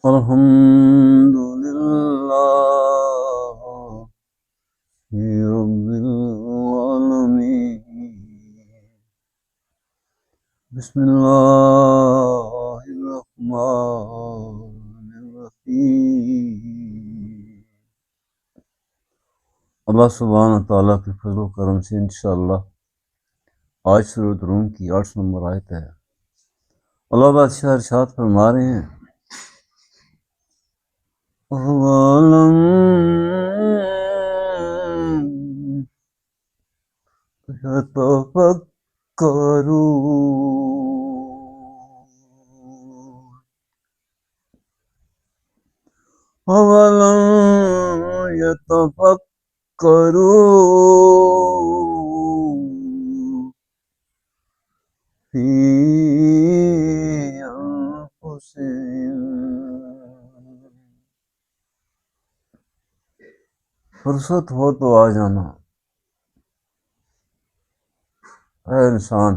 الحمد لله رب العالمين. بسم الله الرحمن الرحيم. اللہ سبحانہ تعالیٰ کے فضل و کرم سے انشاءاللہ آج سورۃ روم کی 8 نمبر آیت ہے. اللہ بادشاہ ارشاد فرما رہے ہیں وَعَلَمْ يَتَفَكَّرُونَ أَوَلَمْ يَتَفَكَّرُوا فِي أَنفُسِهِمْ. فرصت ہو تو آ جانا اے انسان،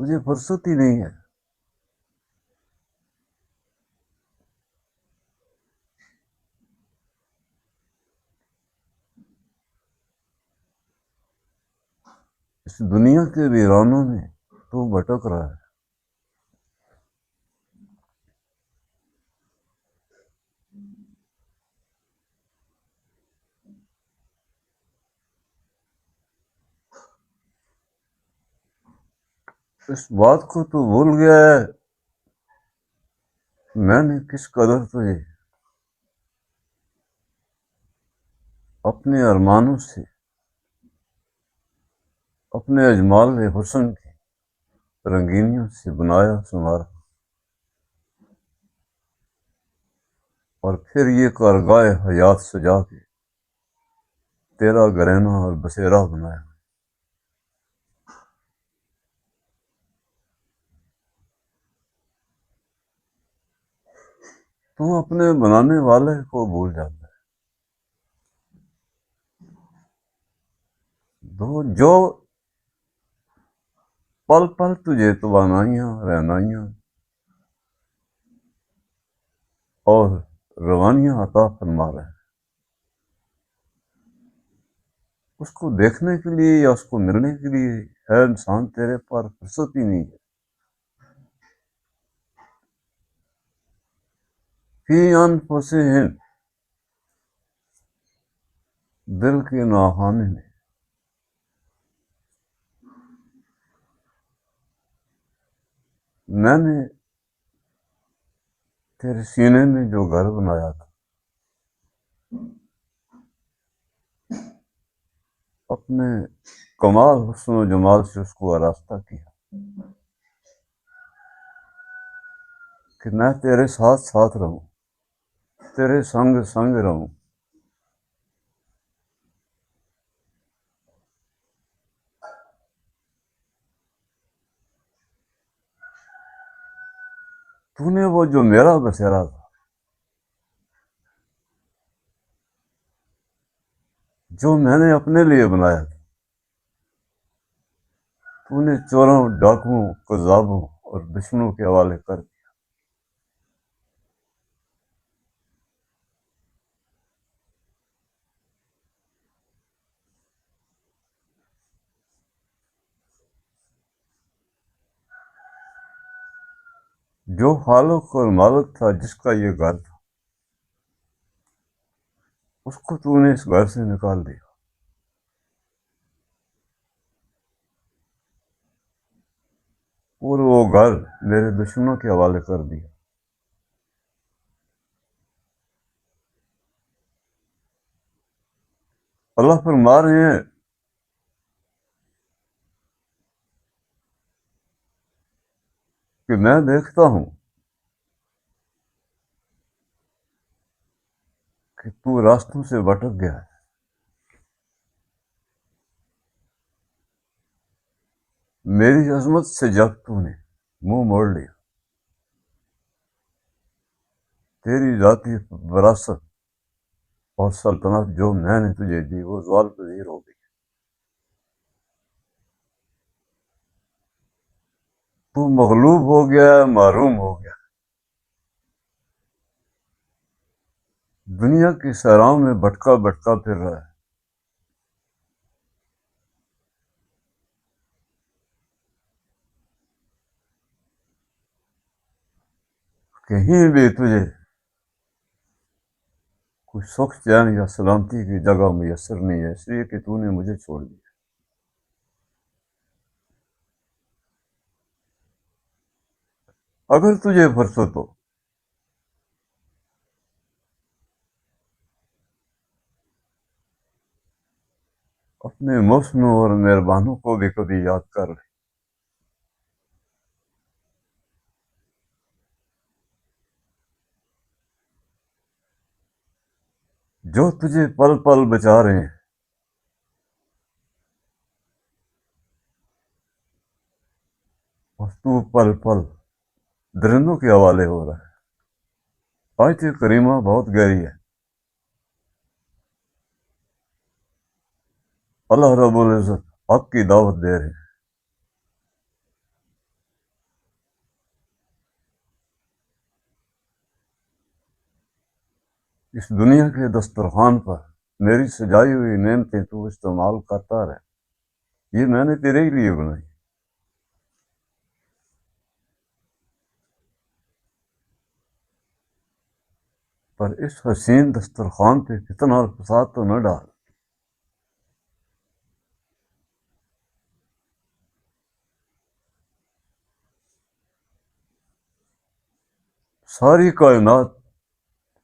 تجھے فرصت ہی نہیں ہے. اس دنیا کے ویرانوں میں تو بھٹک رہا ہے. اس بات کو تو بھول گیا ہے میں نے کس قدر تجھے اپنے ارمانوں سے، اپنے اجمال حسن کی رنگینیوں سے بنایا سنوارا، اور پھر یہ کارگاہ حیات سجا کے تیرا گرینا اور بسیرا بنایا. تو اپنے بنانے والے کو بھول جاتا ہے. جو پل پل تجھے توانائیاں، رہنائیاں اور روانیاں عطا فرما رہے ہیں، اس کو دیکھنے کے لیے یا اس کو ملنے کے لیے ہے انسان تیرے پر فرصت ہی نہیں ہے. فی انفسہم، دل کے ناخانے میں. میں نے تیرے سینے میں جو گھر بنایا تھا، اپنے کمال حسن و جمال سے اس کو آراستہ کیا کہ میں تیرے ساتھ ساتھ رہوں، تیرے سنگ سنگ رہوں. تو نے وہ جو میرا بسیرا تھا، جو میں نے اپنے لیے بنایا تھا، تو نے چوروں، ڈاکوؤں، قذابوں اور دشمنوں کے حوالے کر دیا. جو خالق اور مالک تھا، جس کا یہ گھر تھا، اس کو تو نے اس گھر سے نکال دیا، اور وہ گھر میرے دشمنوں کے حوالے کر دیا. اللہ فرما رہے ہیں کہ میں دیکھتا ہوں کہ تو راستوں سے بھٹک گیا ہے. میری عظمت سے جب تو نے منہ موڑ لیا، تیری ذاتی وراثت اور سلطنت جو میں نے تجھے دی وہ زوال پذیر ہو گئی. تو مغلوب ہو گیا ہے، محروم ہو گیا، دنیا کی صحراؤں میں بھٹکا بھٹکا پھر رہا ہے. کہیں بھی تجھے کوئی سکھ چین یا سلامتی کی جگہ میسر نہیں ہے، اس لیے کہ تو نے مجھے چھوڑ دیا. اگر تجھے فرصت ہو اپنے موسموں اور مہربانوں کو بھی کبھی یاد کر لے. جو تجھے پل پل بچا رہے ہیں، اور تو پل پل درندوں کے حوالے ہو رہا ہے. آیت کریمہ بہت گہری ہے. اللہ رب العزت حق کی دعوت دے رہے ہیں. اس دنیا کے دسترخوان پر میری سجائی ہوئی نعمتیں تو استعمال کرتا رہے، یہ میں نے تیرے ہی لیے بنائی. پر اس حسین دسترخوان پہ فتنہ اور فساد تو نہ ڈال. ساری کائنات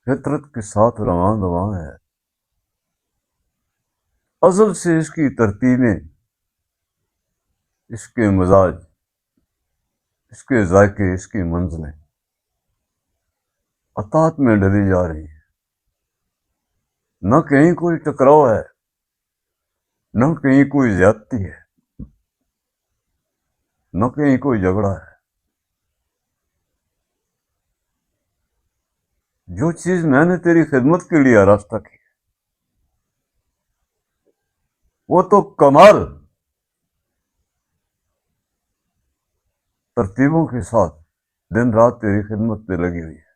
فطرت کے ساتھ رواں رواں ہے. ازل سے اس کی ترتیبیں، اس کے مزاج، اس کے ذائقے، اس کی منزلیں اطاعت میں ڈلی جا رہی ہیں. نہ کہیں کوئی ٹکراؤ ہے، نہ کہیں کوئی زیادتی ہے، نہ کہیں کوئی جھگڑا ہے. جو چیز میں نے تیری خدمت کے لیے آراستہ کی وہ تو کمال ترتیبوں کے ساتھ دن رات تیری خدمت پہ لگی ہوئی ہے.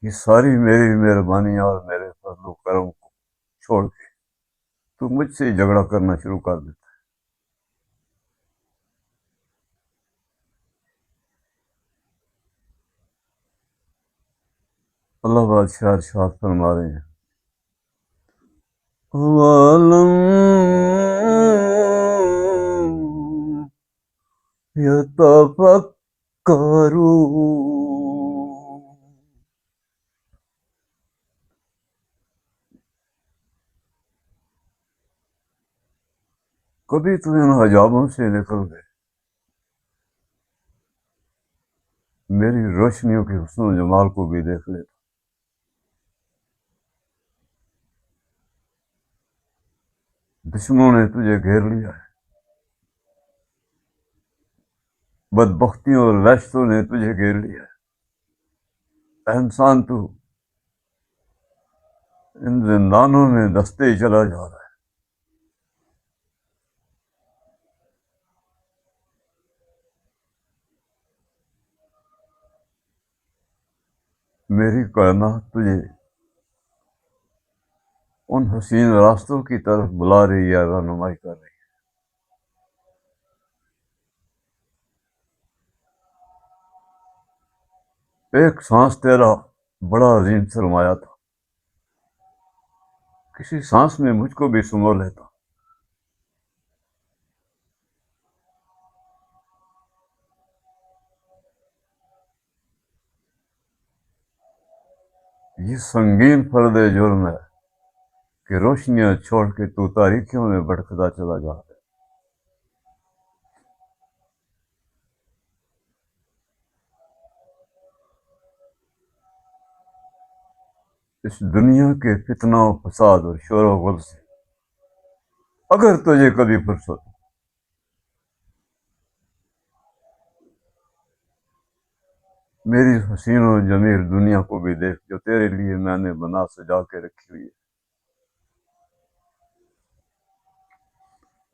یہ ساری میری مہربانیاں اور میرے فضل و کرم کو چھوڑ کے تو مجھ سے ہی جھگڑا کرنا شروع کر دیتا. اللہ بادشاہ ارشاد فرما رہے ہیں، وَعَلَمْ يَتَفَكَّرُوا. کبھی تو ان حجابوں سے نکل گئے، میری روشنیوں کے حسن و جمال کو بھی دیکھ لیتا. دشمنوں نے تجھے گھیر لیا ہے، بدبختیوں اور وحشتوں نے تجھے گھیر لیا ہے. اے انسان، تو ان زندانوں میں دستے ہی چلا جا رہا ہے. میری کائنات تجھے ان حسین راستوں کی طرف بلا رہی ہے، رہنمائی کر رہی ہے. ایک سانس تیرا بڑا عظیم سرمایہ تھا، کسی سانس میں مجھ کو بھی سمو لیتا. یہ سنگین فرد جرم ہے کہ روشنیاں چھوڑ کے تو تاریکیوں میں بھٹکتا چلا جا رہا ہے. اس دنیا کے فتنہ و فساد اور شور و غل سے اگر تجھے کبھی فرصت ہو، میری حسین و جمیل دنیا کو بھی دیکھ جو تیرے لیے میں نے بنا سجا کے رکھی ہوئی ہے۔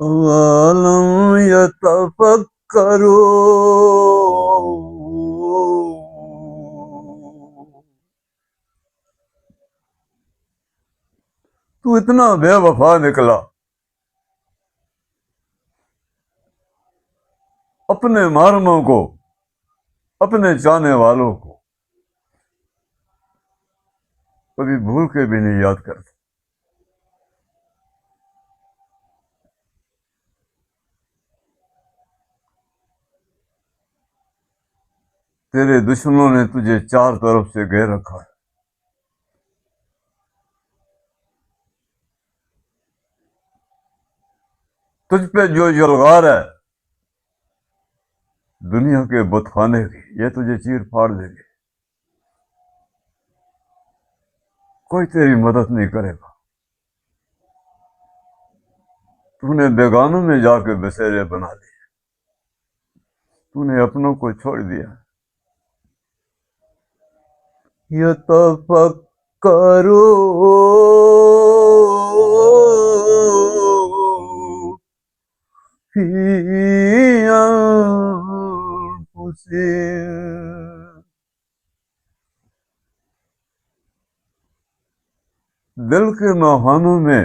وَلَمْ يَتَفَكَّرُوا، تو اتنا بے وفا نکلا اپنے محرموں کو، اپنے چاہنے والوں کو کبھی بھول کے بھی نہیں یاد کرتا۔ تیرے دشمنوں نے تجھے چار طرف سے گھیر رکھا ہے، تجھ پہ جو یلغار ہے دنیا کے بت خانے کی، یہ تجھے چیر پھاڑ دیں گے، کوئی تیری مدد نہیں کرے گا۔ تو نے بیگانوں میں جا کے بسیرے بنا لیے، تو نے اپنوں کو چھوڑ دیا۔ يَتَفَكَّرُوا فِي أَنفُسِهِمْ، دل کے نوحانوں میں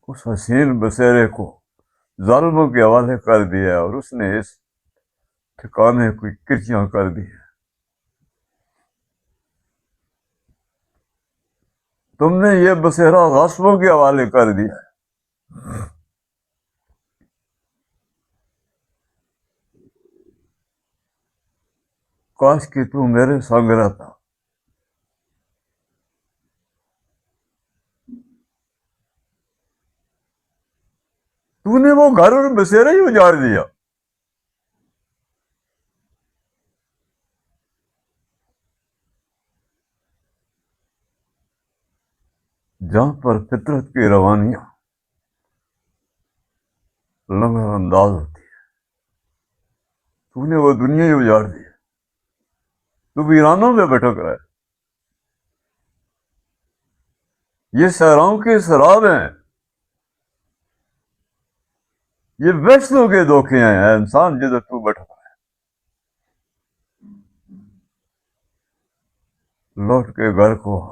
اس حسین بسیرے کو ظالموں کے حوالے کر دیا اور اس نے اس ٹھکانے کو کرچیاں کر دی۔ تم نے یہ بسیرا غاصبوں کے حوالے کر دیا۔ کاش کہ تو میرے سنگ رہتا، تو نے وہ گھر اور بسیرا ہی اجاڑ دیا جہاں پر فطرت کی روانیاں لمحہ انداز ہوتی ہے۔ تو نے وہ دنیا ہی اجاڑ دی، تو ویرانوں میں بھٹک رہا ہے۔ یہ صحراؤں کے سراب ہیں، یہ وحشتوں کے دھوکے ہیں، اے انسان جدھر تو بھٹک رہا ہے، لوٹ کے گھر کو آ۔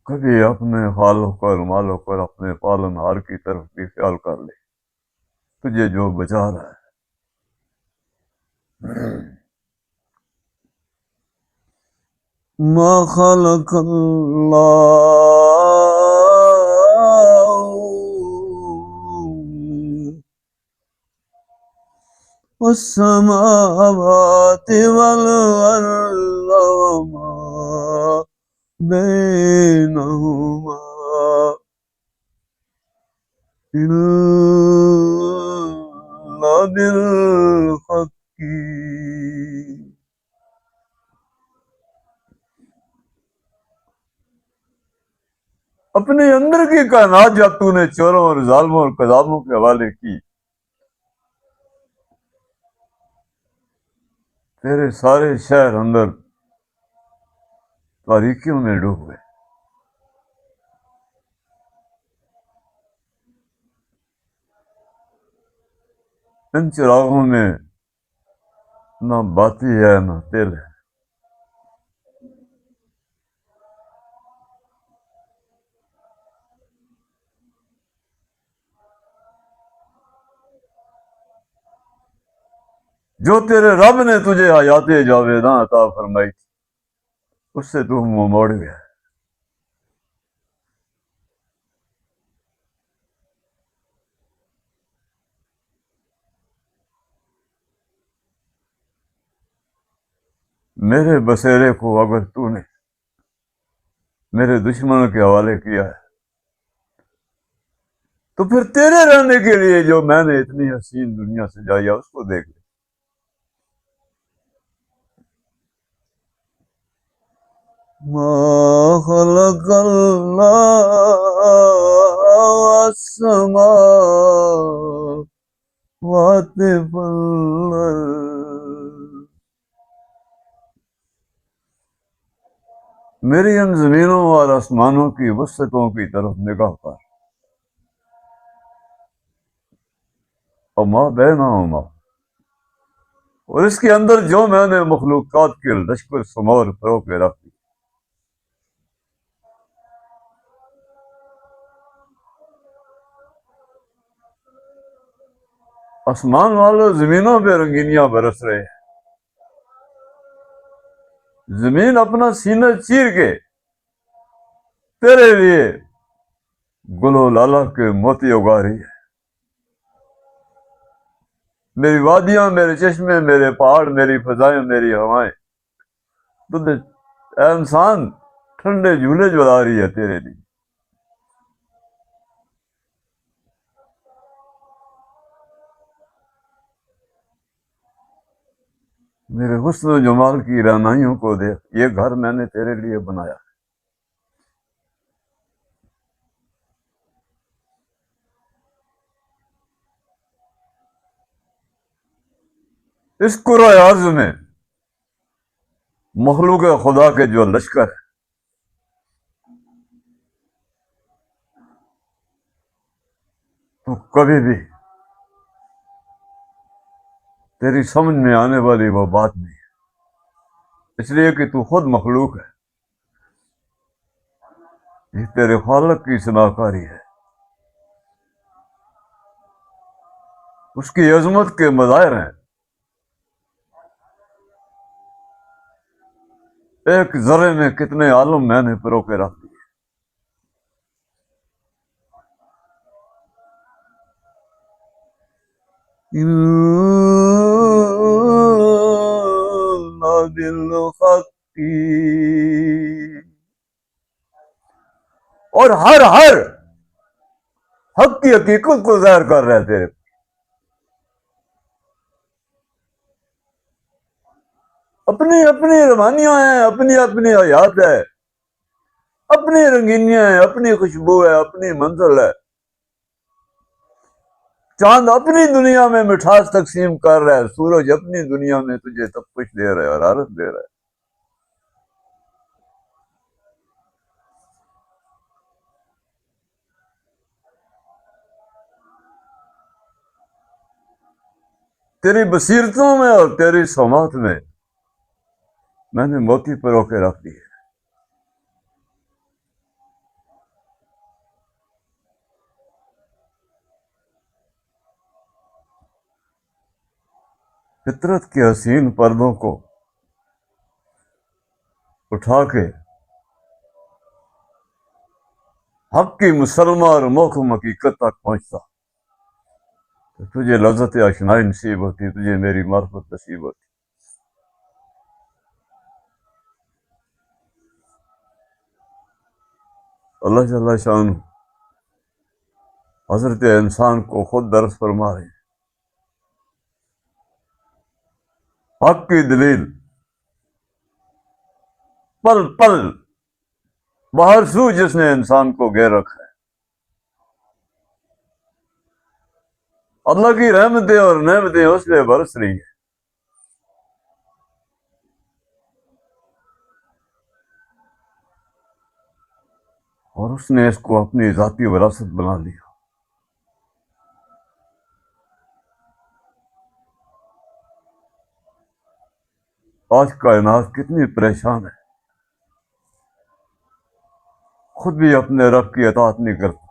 کبھی اپنے خالق اور مالک اور اپنے پالن ہار کی طرف بھی خیال کر لے، تجھے جو بچا رہا ہے۔ ما خلق اللہ والسماوات والأرض وما بينهما إلا بالحق، اپنے اندر کی کائنات جب تو نے چوروں اور ظالموں اور قذابوں کے حوالے کی، تیرے سارے شہر اندر تاریکیوں میں ڈوب گئے۔ ان چراغوں میں نہ باتی ہے نہ تیل ہے، جو تیرے رب نے تجھے حیات جاویداں عطا فرمائی تھی اس سے تو منہ موڑ گیا۔ میرے بسیرے کو اگر تو نے میرے دشمنوں کے حوالے کیا ہے تو پھر تیرے رہنے کے لیے جو میں نے اتنی حسین دنیا سجائی ہے اس کو دیکھ لے۔ ما خلق اللہ والسماوات میری ان زمینوں اور آسمانوں کی وسعتوں کی طرف نگاہ کر، اور ماں بینہما، اور اس کے اندر جو میں نے مخلوقات کے لشکر سمور پرو کے رکھ دی۔ آسمان والوں زمینوں پہ رنگینیاں برس رہے ہیں، زمین اپنا سینہ چیر کے تیرے لیے گل و لالہ کے موتی اگا رہی ہے۔ میری وادیاں، میرے چشمے، میرے پہاڑ، میری فضائیں، میری ہوائیں تو اے انسان ٹھنڈے جھولے جلا رہی ہے تیرے لیے۔ میرے حسن و جمال کی رعنائیوں کو دیکھ، یہ گھر میں نے تیرے لیے بنایا۔ اس کرۂ ارض میں مخلوق خدا کے جو لشکر ہے، تو کبھی بھی تیری سمجھ میں آنے والی وہ بات نہیں ہے، اس لیے کہ تو خود مخلوق ہے۔ یہ تیرے خالق کی شناکاری ہے، اس کی عظمت کے مظاہر ہیں۔ ایک ذرے میں کتنے عالم میں نے پرو کے رکھ دیے۔ بالخطی، اور ہر حق کی حقیقت کو ظاہر کر رہے تھے۔ اپنی اپنی روانیاں ہیں، اپنی اپنی حیات ہے، اپنی رنگینیاں ہیں، اپنی خوشبو ہے، اپنی منزل ہے۔ چاند اپنی دنیا میں مٹھاس تقسیم کر رہا ہے، سورج اپنی دنیا میں تجھے تپش دے رہا ہے، حرارت دے رہا ہے۔ تیری بصیرتوں میں اور تیری سماعت میں نے موتی پرو کے رکھ دی ہے۔ فطرت کے حسین پردوں کو اٹھا کے حق کی مسلمہ اور محکم حقیقت تک پہنچتا تو تجھے لذت آشنائی نصیب ہوتی، تجھے میری معرفت نصیب ہوتی۔ اللہ جل شانہ حضرت انسان کو خود درس فرما رہے ہیں۔ حق کی دلیل پل پل باہر سو جس نے انسان کو گھیر رکھا ہے۔ اللہ کی رحمتیں اور نعمتیں اس پہ برس رہی ہیں۔ اور اس نے اس کو اپنی ذاتی وراثت بنا لیا۔ آج کائنات کتنی پریشان ہے، خود بھی اپنے رب کی اطاعت نہیں کرتا،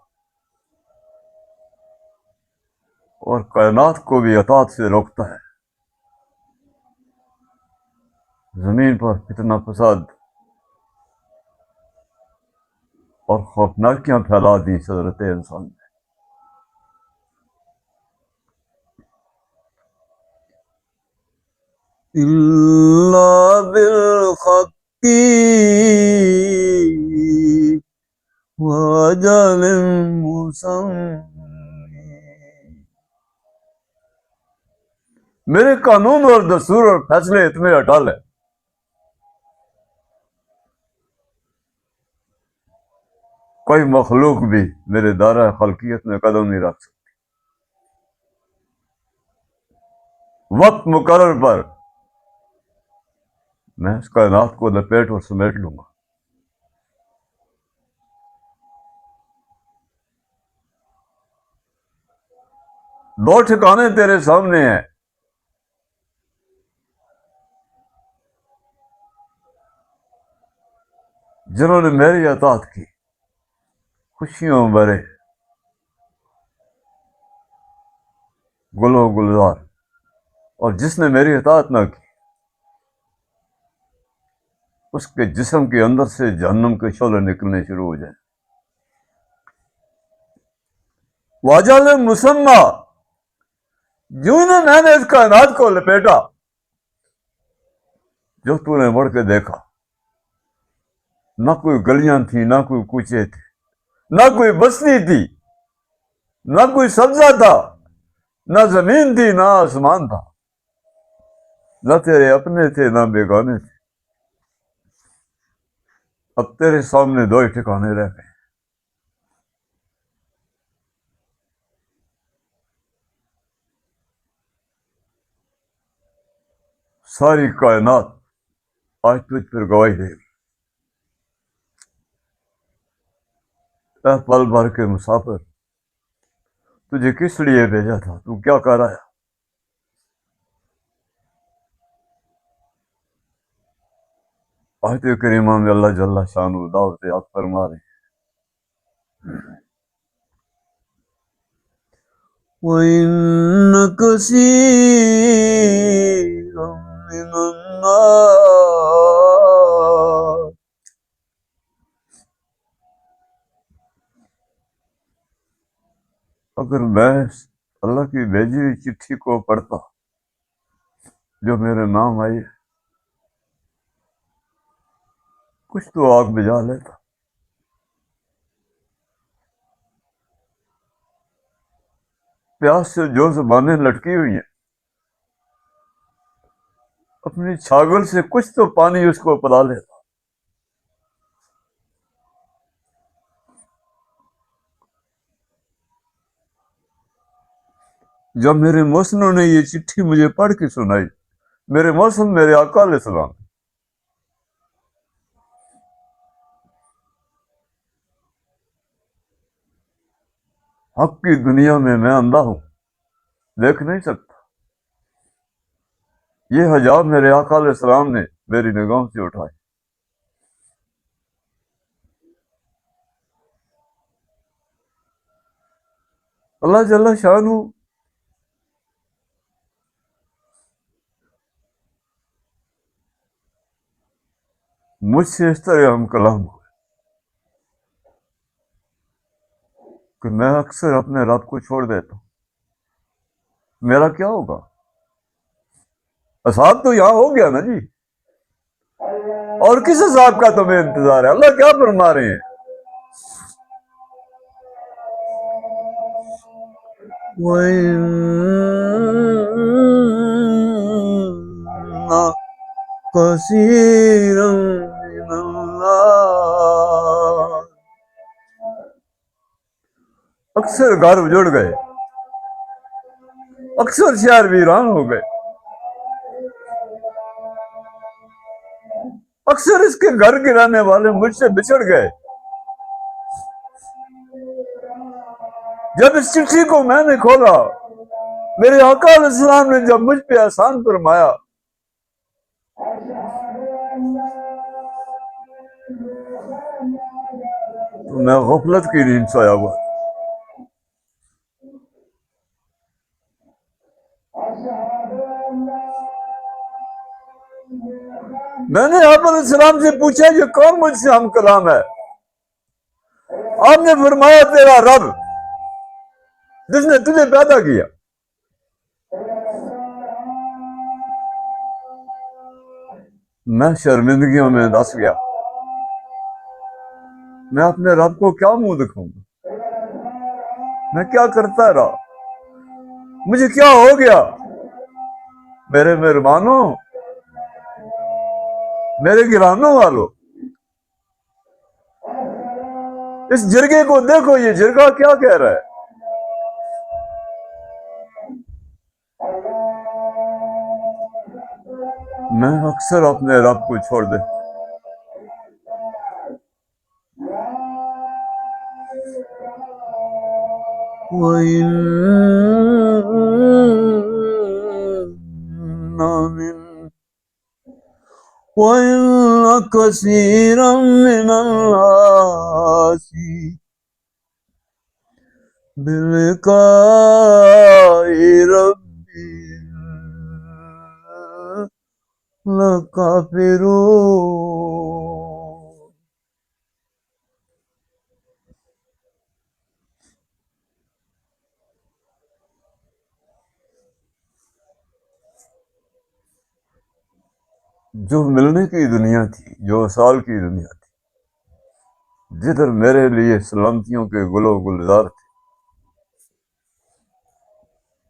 اور کائنات کو بھی اطاعت سے روکتا ہے۔ زمین پر فتنہ فساد اور خوفناکیاں پھیلا دی حضرت انسان نے۔ اللہ بالخطی وجل مسمی، میرے قانون اور دستور اور فیصلے اتنے اٹل ہیں، کوئی مخلوق بھی میرے دائرہ خلقیت میں قدم نہیں رکھ سکتی۔ وقت مقرر پر میں اس کائنات کو لپیٹ اور سمیٹ لوں گا۔ دو ٹھکانے تیرے سامنے ہیں، جنہوں نے میری اطاعت کی، خوشیوں بھرے گل و گلزار، اور جس نے میری اطاعت نہ کی اس کے جسم کے اندر سے جہنم کے شعلے نکلنے شروع ہو جائیں۔ واجال مسمہ، یوں نے میں نے اس کائنات کو لپیٹا، جو تو نے بڑھ کے دیکھا، نہ کوئی گلیاں تھیں، نہ کوئی کوچے تھے، نہ کوئی بستی تھی، نہ کوئی سبزہ تھا، نہ زمین تھی، نہ آسمان تھا، نہ تیرے اپنے تھے نہ بیگانے تھے۔ اب تیرے سامنے دو ہی ٹھکانے رہ گئے، ساری کائنات آج تجھ پر گواہی دے گی۔ اے پل بھر کے مسافر، تجھے کس لیے بھیجا تھا؟ تو کیا کر رہا ہے؟ آیت کریمہ میں اللہ جل شانہ دعوت آپ فرما رہے ہیں، وَإِنَّ كَثِيرًا مِّنَ النَّاسِ، اگر میں اللہ کی بھیجی ہوئی چٹھی کو پڑھتا جو میرے نام آئی، کچھ تو آگ بجھا لیتا۔ پیاس سے جو زبانیں لٹکی ہوئی ہیں، اپنی چھاگل سے کچھ تو پانی اس کو پلا لیتا۔ جب میرے محسنوں نے یہ چٹھی مجھے پڑھ کے سنائی، میرے محسن میرے آقا علیہ السلام، حق کی دنیا میں اندھا ہوں، دیکھ نہیں سکتا، یہ حجاب میرے آقا علیہ السلام نے میری نگاہوں سے اٹھائے۔ اللہ جل شانہ مجھ سے اس طرح ہم کلام ہوئے کہ میں اکثر اپنے رب کو چھوڑ دیتا ہوں۔ میرا کیا ہوگا؟ عذاب تو یہاں ہو گیا نا جی، اور کس عذاب کا تمہیں انتظار ہے؟ اللہ کیا فرما رہے ہیں؟ وَإِنَّ كَثِيرًا مِّنَ النَّاسِ، اکثر گھر اجڑ گئے، اکثر شہر ویران ہو گئے، اکثر اس کے گھر کے رہنے والے مجھ سے بچھڑ گئے۔ جب اس چٹھی کو میں نے کھولا، میرے آقا علیہ السلام نے جب مجھ پہ احسان فرمایا، تو میں غفلت کی نیند سویا ہوا۔ میں نے آپ علیہ السلام سے پوچھا یہ کون مجھ سے ہم کلام ہے؟ آپ نے فرمایا تیرا رب جس نے تجھے پیدا کیا۔ میں شرمندگیوں میں دھس گیا، میں اپنے رب کو کیا منہ دکھاؤں گا؟ میں کیا کرتا رہا؟ مجھے کیا ہو گیا؟ میرے مہربانوں، میرے گرانوں والوں، اس جرگے کو دیکھو، یہ جرگہ کیا کہہ رہا ہے؟ میں اکثر اپنے رب کو چھوڑ دے۔ وَإِنَّ من وإن كثيرا من الناس بلقاء ربهم لكافرون. جو ملنے کی دنیا تھی، جو وصال کی دنیا تھی، جدھر میرے لیے سلامتیوں کے گل و گلزار تھے،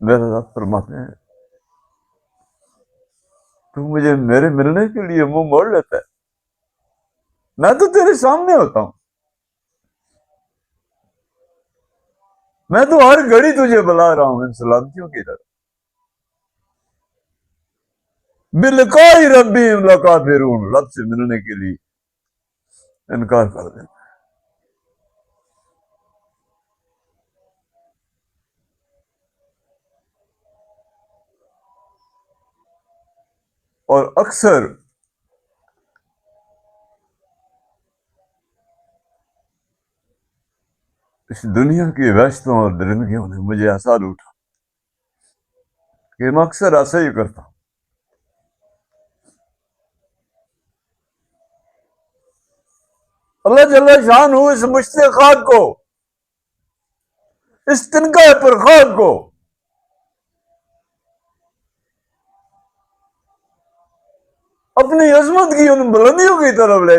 میرے رب فرماتے ہیں تو مجھے میرے ملنے کے لیے منہ موڑ لیتا ہے؟ میں تو تیرے سامنے ہوتا ہوں، میں تو ہر گھڑی تجھے بلا رہا ہوں ان سلامتیوں کی طرف. بلقاء ربہم لکافرون، رب سے ملنے کے لیے انکار کر دینا. اور اکثر اس دنیا کی وحشتوں اور درندگیوں نے مجھے ایسا لوٹا کہ میں اکثر ایسا ہی کرتا ہوں. اللہ جل شان ہو اس مشت خاک کو، اس تنکا پر خاک کو اپنی عظمت کی ان بلندیوں کی طرف لے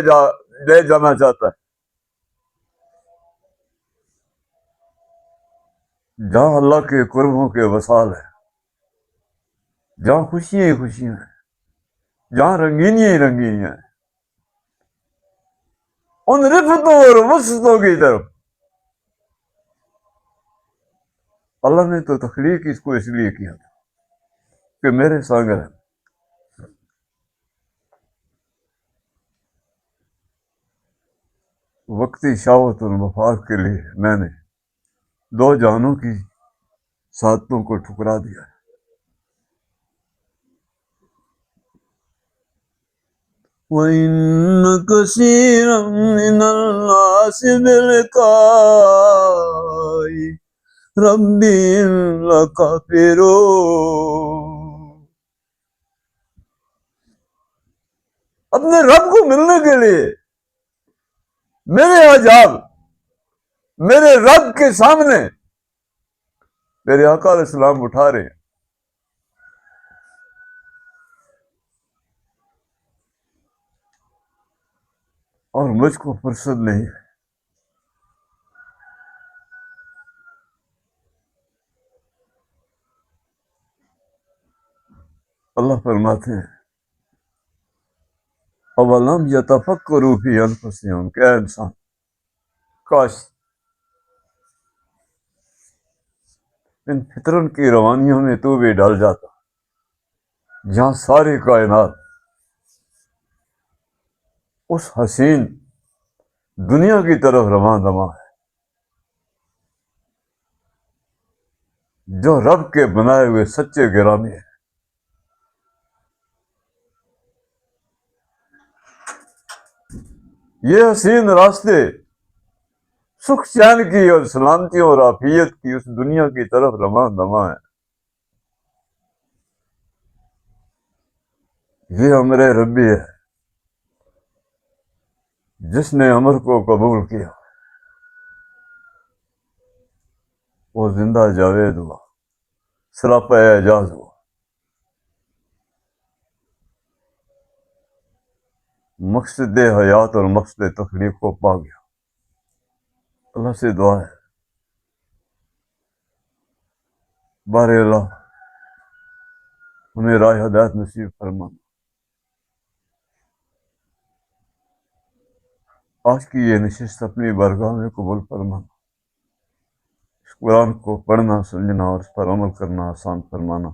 جانا چاہتا ہے، جہاں اللہ کے قربوں کے وصال ہے، جہاں خوشیاں ہی خوشیاں ہیں، جہاں رنگینیاں ہی رنگینیاں ہیں. ان رفتوں اور وسطوں کی طرف. اللہ نے تو تخلیق اس کو اس لیے کیا تھا کہ میرے سانگ رہے. وقتی شہوت المفاد کے لیے میں نے دو جہانوں کی سعادتوں کو ٹھکرا دیا ہے. وَإِنَّ كَثِيرًا مِّنَ النَّاسِ بِلِقَاءِ رَبِّهِمْ لَكَافِرُونَ. اپنے رب کو ملنے کے لیے میرے عجاب، میرے رب کے سامنے میرے آقا علیہ السلام اٹھا رہے ہیں. اور مجھ کو فرصت نہیں ہے. اللہ فرماتے ہیں اولم یتفکروا فی انفسہم، کہ اے انسان کاش ان فطرن کی روانیوں میں تو بھی ڈال جاتا جہاں ساری کائنات اس حسین دنیا کی طرف رواں دواں ہے جو رب کے بنائے ہوئے سچے گرامی ہے. یہ حسین راستے سکھ چین کی اور سلامتیوں اور عافیت کی اس دنیا کی طرف رواں دواں ہے. یہ امر ربی ہے، جس نے امر کو قبول کیا وہ زندہ جاوید ہوا، سراپا اعجاز ہوا. مقصد حیات اور مقصد تخلیق کو پا گیا. اللہ سے دعا ہے بار اللہ ہمیں راہ ہدایت نصیب فرما. آج کی یہ نشست اپنی بارگاہ میں قبول فرما. اس قرآن کو پڑھنا، سمجھنا اور اس پر عمل کرنا آسان فرمانا.